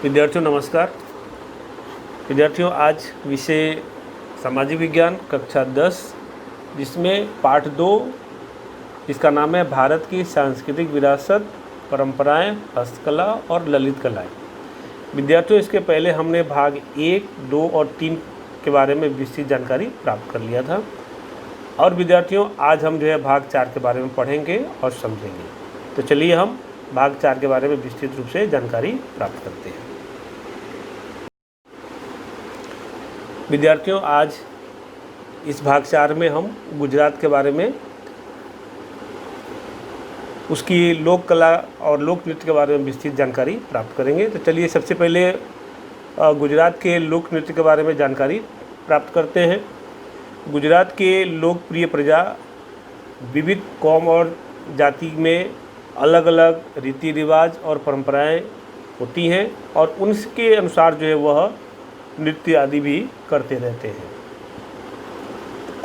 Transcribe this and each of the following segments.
विद्यार्थियों नमस्कार। विद्यार्थियों आज विषय सामाजिक विज्ञान कक्षा 10 जिसमें पाठ 2 जिसका नाम है भारत की सांस्कृतिक विरासत, परंपराएं, हस्तकला और ललित कलाएं। विद्यार्थियों इसके पहले हमने भाग 1, 2 और 3 के बारे में विस्तृत जानकारी प्राप्त कर लिया था और विद्यार्थियों आज हम भाग 4 के बारे में पढ़ेंगे और समझेंगे। तो चलिए हम भाग 4 के बारे में विस्तृत रूप से जानकारी प्राप्त करते हैं। विद्यार्थियों आज इस भाग 4 में हम गुजरात के बारे में, उसकी लोक कला और लोक नृत्य के बारे में विस्तृत जानकारी प्राप्त करेंगे। तो चलिए सबसे पहले गुजरात के लोक नृत्य के बारे में जानकारी प्राप्त करते हैं। गुजरात के लोकप्रिय प्रजा विविध कौम और जाति में अलग अलग रीति रिवाज और परंपराएं होती हैं और उनके अनुसार वह नृत्य आदि भी करते रहते हैं।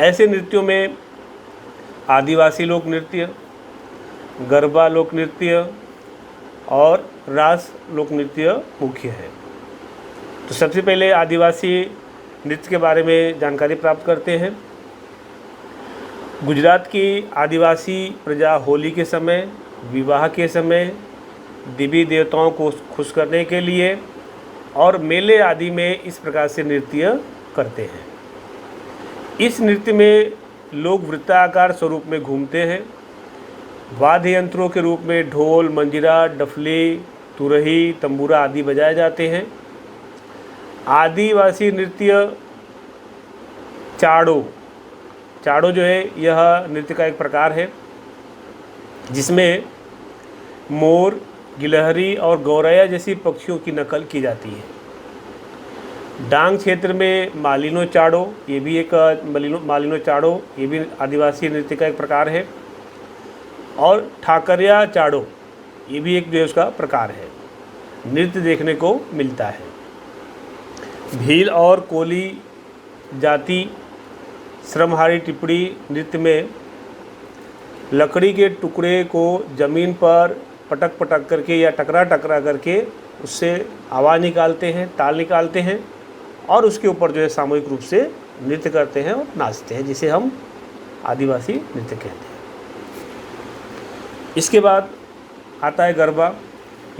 ऐसे नृत्यों में आदिवासी लोक नृत्य, गरबा लोक नृत्य और रास लोक नृत्य मुख्य है। तो सबसे पहले आदिवासी नृत्य के बारे में जानकारी प्राप्त करते हैं। गुजरात की आदिवासी प्रजा होली के समय, विवाह के समय, देवी देवताओं को खुश करने के लिए और मेले आदि में इस प्रकार से नृत्य करते हैं। इस नृत्य में लोग वृत्ताकार स्वरूप में घूमते हैं। वाद्य यंत्रों के रूप में ढोल, मंजीरा, डफली, तुरही, तंबूरा आदि बजाए जाते हैं। आदिवासी नृत्य चाड़ो यह नृत्य का एक प्रकार है जिसमें मोर, गिलहरी और गौरैया जैसी पक्षियों की नकल की जाती है। डांग क्षेत्र में मालिनो चाड़ो, ये भी एक मालिनो चाड़ो ये भी आदिवासी नृत्य का एक प्रकार है। और ठाकरिया चाड़ो ये भी एक उसका प्रकार है, नृत्य देखने को मिलता है। भील और कोली जाति श्रमहारी टिप्पणी नृत्य में लकड़ी के टुकड़े को ज़मीन पर पटक करके या टकरा करके उससे आवाज़ निकालते हैं, ताल निकालते हैं और उसके ऊपर सामूहिक रूप से नृत्य करते हैं और नाचते हैं, जिसे हम आदिवासी नृत्य कहते हैं। इसके बाद आता है गरबा।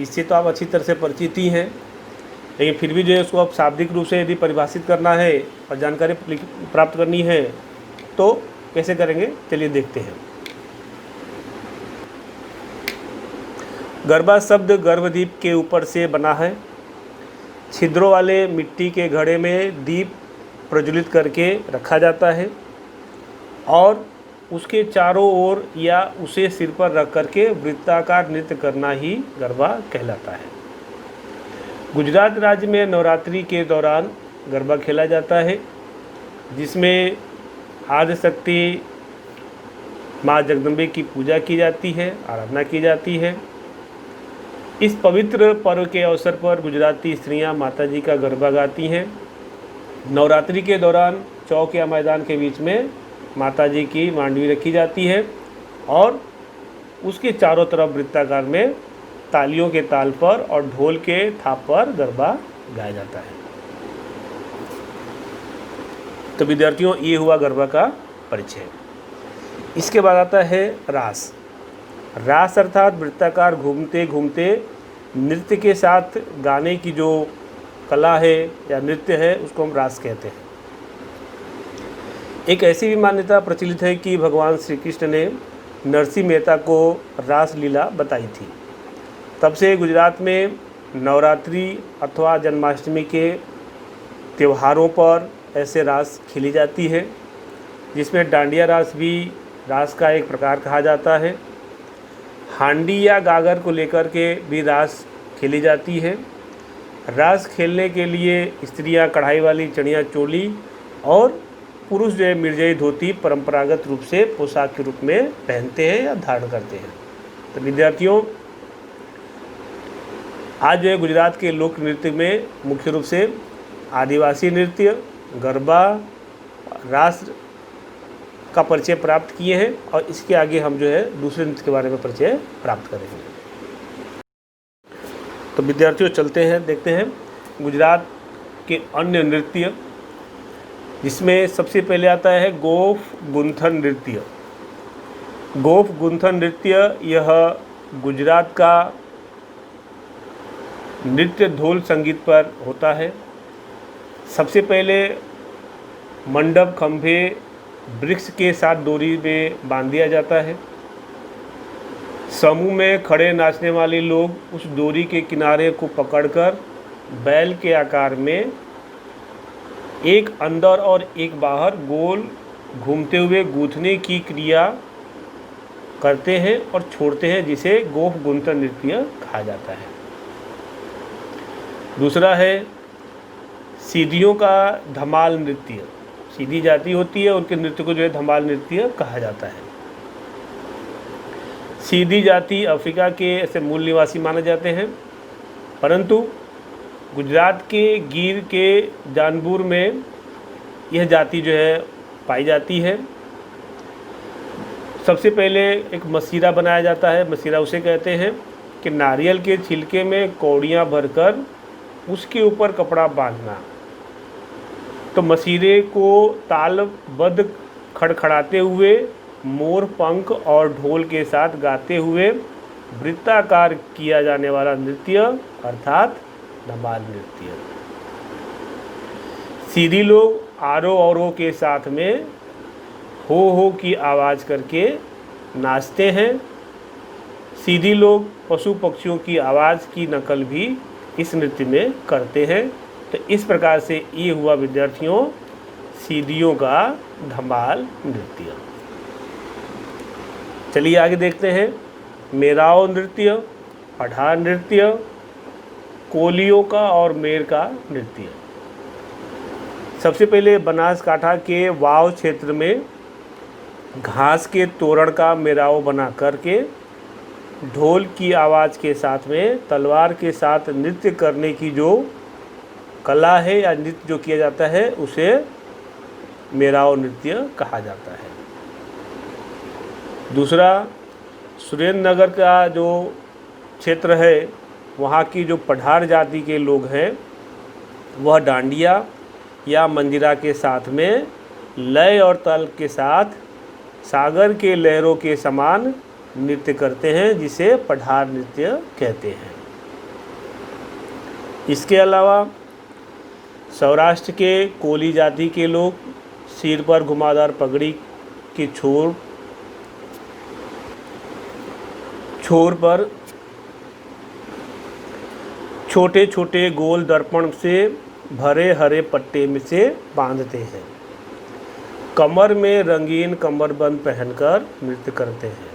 इससे तो आप अच्छी तरह से परिचित ही हैं, लेकिन फिर भी उसको आप शाब्दिक रूप से यदि परिभाषित करना है और जानकारी प्राप्त करनी है तो कैसे करेंगे, चलिए देखते हैं। गरबा शब्द गर्भदीप के ऊपर से बना है। छिद्रों वाले मिट्टी के घड़े में दीप प्रज्वलित करके रखा जाता है और उसके चारों ओर या उसे सिर पर रख करके वृत्ताकार नृत्य करना ही गरबा कहलाता है। गुजरात राज्य में नवरात्रि के दौरान गरबा खेला जाता है, जिसमें आदिशक्ति माँ जगदम्बे की पूजा की जाती है, आराधना की जाती है। इस पवित्र पर्व के अवसर पर गुजराती स्त्रियां माताजी का गरबा गाती हैं। नवरात्रि के दौरान चौक या मैदान के बीच में माताजी की मांडवी रखी जाती है और उसके चारों तरफ वृत्ताकार में तालियों के ताल पर और ढोल के थाप पर गरबा गाया जाता है। तो विद्यार्थियों ये हुआ गरबा का परिचय। इसके बाद आता है रास। रास अर्थात वृत्ताकार घूमते घूमते नृत्य के साथ गाने की जो कला है या नृत्य है उसको हम रास कहते हैं। एक ऐसी भी मान्यता प्रचलित है कि भगवान श्री कृष्ण ने नरसिंह मेहता को रास लीला बताई थी। तब से गुजरात में नवरात्रि अथवा जन्माष्टमी के त्योहारों पर ऐसे रास खेली जाती है, जिसमें डांडिया रास भी रास का एक प्रकार कहा जाता है। हांडी या गागर को लेकर के भी रास खेली जाती है। रास खेलने के लिए स्त्रियां कढ़ाई वाली चनिया चोली और पुरुष मिर्जई धोती परंपरागत रूप से पोशाक के रूप में पहनते हैं या धारण करते हैं। तो विद्यार्थियों आज गुजरात के लोक नृत्य में मुख्य रूप से आदिवासी नृत्य, गरबा, रास का परिचय प्राप्त किए हैं और इसके आगे हम दूसरे नृत्य के बारे में परिचय प्राप्त करेंगे। तो विद्यार्थियों चलते हैं, देखते हैं गुजरात के अन्य नृत्य, जिसमें सबसे पहले आता है गोफ गुंथन नृत्य। गोफ गुंथन नृत्य यह गुजरात का नृत्य ढोल संगीत पर होता है। सबसे पहले मंडप खंभे वृक्ष के साथ डोरी में बांध दिया जाता है। समूह में खड़े नाचने वाले लोग उस डोरी के किनारे को पकड़कर बैल के आकार में एक अंदर और एक बाहर गोल घूमते हुए गूंथने की क्रिया करते हैं और छोड़ते हैं, जिसे गोफ गुंथन नृत्य कहा जाता है। दूसरा है सीधियों का धमाल नृत्य। सीधी जाति होती है, उनके नृत्य को जो है धमाल नृत्य कहा जाता है। सीधी जाति अफ्रीका के ऐसे मूल निवासी माने जाते हैं, परंतु गुजरात के गिर के जानबूर में यह जाति जो है पाई जाती है। सबसे पहले एक मसीरा बनाया जाता है। मसीरा उसे कहते हैं कि नारियल के छिलके में कौड़ियाँ भरकर उसके ऊपर कपड़ा बांधना। तो मसीरे को तालबद्ध खड़खड़ाते हुए मोर पंख और ढोल के साथ गाते हुए वृत्ताकार किया जाने वाला नृत्य अर्थात धमाल नृत्य। सीधी लोग आरो औरों के साथ में हो की आवाज़ करके नाचते हैं। सीधी लोग पशु पक्षियों की आवाज़ की नकल भी इस नृत्य में करते हैं। तो इस प्रकार से ये हुआ विद्यार्थियों सीधियों का धमाल नृत्य। चलिए आगे देखते हैं मेराव नृत्य, पठार नृत्य, कोलियों का और मेर का नृत्य। सबसे पहले बनासकांठा के वाव क्षेत्र में घास के तोरण का मेराव बना करके ढोल की आवाज़ के साथ में तलवार के साथ नृत्य करने की जो कला है या नृत्य जो किया जाता है उसे मेराव नृत्य कहा जाता है। दूसरा सुरेंद्रनगर का जो क्षेत्र है वहाँ की जो पठार जाति के लोग हैं वह डांडिया या मंजीरा के साथ में लय और ताल के साथ सागर के लहरों के समान नृत्य करते हैं, जिसे पठार नृत्य कहते हैं। इसके अलावा सौराष्ट्र के कोली जाति के लोग सिर पर घुमावदार पगड़ी के छोर पर छोटे छोटे गोल दर्पण से भरे हरे पट्टे में से बांधते हैं। कमर में रंगीन कमरबंद पहनकर नृत्य करते हैं।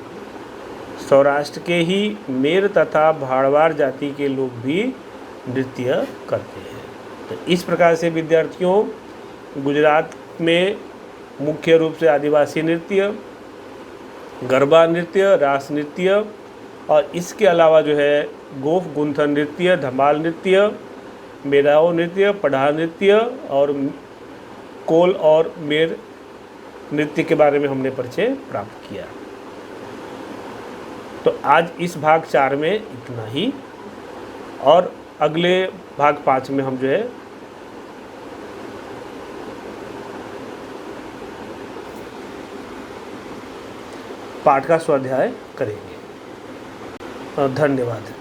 सौराष्ट्र के ही मेर तथा भाड़वार जाति के लोग भी नृत्य करते हैं। तो इस प्रकार से विद्यार्थियों गुजरात में मुख्य रूप से आदिवासी नृत्य, गरबा नृत्य, रास नृत्य और इसके अलावा जो है गोफ गुंथन नृत्य, धमाल नृत्य, मेराव नृत्य, पठार नृत्य और कोल और मेर नृत्य के बारे में हमने परिचय प्राप्त किया। तो आज इस भाग 4 में इतना ही, और अगले भाग 5 में हम जो है पाठ का स्वाध्याय करेंगे। धन्यवाद।